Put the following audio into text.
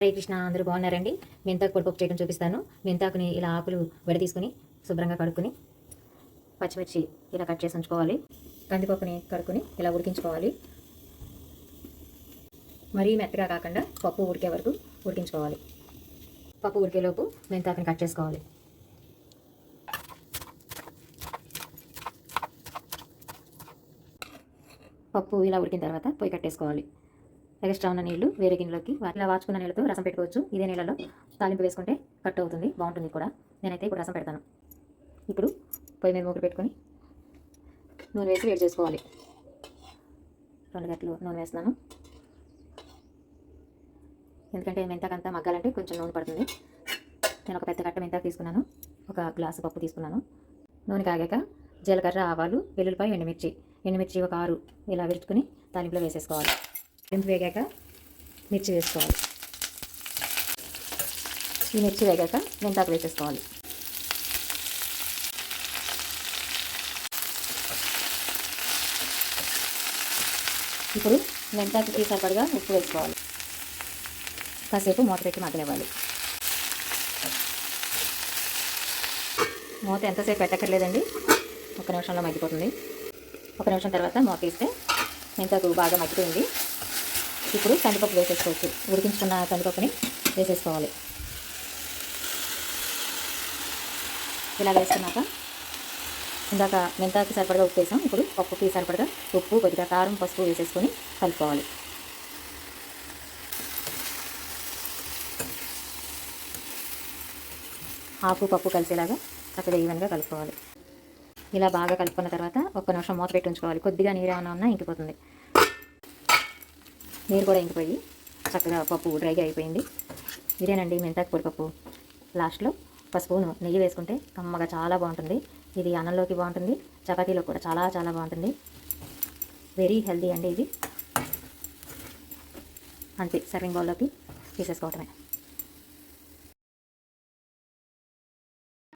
హరే కృష్ణ, అందరూ బాగున్నారండి. మెంతాకు పొడిపప్పు చేయడం చూపిస్తాను. మెంతాకుని ఇలా ఆకులు తీసుకుని శుభ్రంగా కడుక్కుని పచ్చిమిర్చి ఇలా కట్ చేసి ఉంచుకోవాలి. కందిపప్పుని కడుక్కుని ఇలా ఉడికించుకోవాలి. మరీ మెత్తగా కాకుండా పప్పు ఉడికే వరకు ఉడికించుకోవాలి. పప్పు ఉడికేలోపు మెంతాకుని కట్ చేసుకోవాలి. పప్పు ఇలా ఉడికిన తర్వాత పొయ్యి కట్టేసుకోవాలి. ఎక్స్ట్రా ఉన్న నీళ్లు వేరే గిన్నెలోకి ఇలా వాచుకున్న నీళ్ళతో రసం పెట్టుకోవచ్చు. ఇదే నీళ్ళలో తాలింపు వేసుకుంటే కట్ అవుతుంది, బాగుంటుంది కూడా. నేనైతే ఇప్పుడు రసం పెడతాను. ఇప్పుడు పొయ్యి మీద మూకుడు పెట్టుకొని నూనె వేసి వేడి చేసుకోవాలి. 2 గంటలు నూనె వేస్తున్నాను, ఎందుకంటే మెంతాకంతా మగ్గాలంటే కొంచెం నూనె పడుతుంది. నేను ఒక పెద్ద కట్ట మెంతాకు తీసుకున్నాను, 1 గ్లాసు పప్పు తీసుకున్నాను. నూనె కాగాక జీలకర్ర, ఆవాలు, వెల్లుల్లిపాయ, ఎండుమిర్చి ఒక 6 ఇలా విరుచుకుని తాలింపులో వేసేసుకోవాలి. తాలింపు వేగాక మిర్చి వేసుకోవాలి. ఈ మిర్చి వేగాక మెంతాకు వేసేసుకోవాలి. ఇప్పుడు మెంతాకుకి సరిపడగా ఉప్పు వేసుకోవాలి. కాసేపు మూత పెట్టి మగ్గనివ్వాలి. మూత ఎంతసేపు పెట్టక్కర్లేదండి, 1 నిమిషంలో మగ్గిపోతుంది. 1 నిమిషం తర్వాత మూత తీస్తే మెంతాకు బాగా మగ్గిపోయింది. ఇప్పుడు కందిపప్పు వేసేసుకోవచ్చు. ఉడికించుకున్న కందిపప్పుని వేసేసుకోవాలి. ఇలా వేసుకున్నాక ఇందాక మెంతాకు సరిపడగా ఉప్పు వేసాం. ఇప్పుడు పప్పుకి సరిపడగా ఉప్పు, కొద్దిగా కారం, పసుపు వేసేసుకొని కలుపుకోవాలి. ఆకు పప్పు కలిసేలాగా చక్కగా ఈవెన్గా కలుపుకోవాలి. ఇలా బాగా కలుపుకున్న తర్వాత 1 నిమిషం మూత పెట్టి ఉంచుకోవాలి. కొద్దిగా నీరు ఏమైనా ఉన్నా ఇంకిపోతుంది. నీరు కూడా ఇంకిపోయి చక్కగా పప్పు డ్రైగా అయిపోయింది. ఇదేనండి మెంతాకు పొడిపప్పు. లాస్ట్లో పసుపును నెయ్యి వేసుకుంటే కమ్మగా చాలా బాగుంటుంది. ఇది అన్నంలోకి బాగుంటుంది, చపాతీలో కూడా చాలా చాలా బాగుంటుంది. వెరీ హెల్దీ అండి ఇది. అంతే, సర్వింగ్ బౌల్లోకి తీసేసుకోవటమే.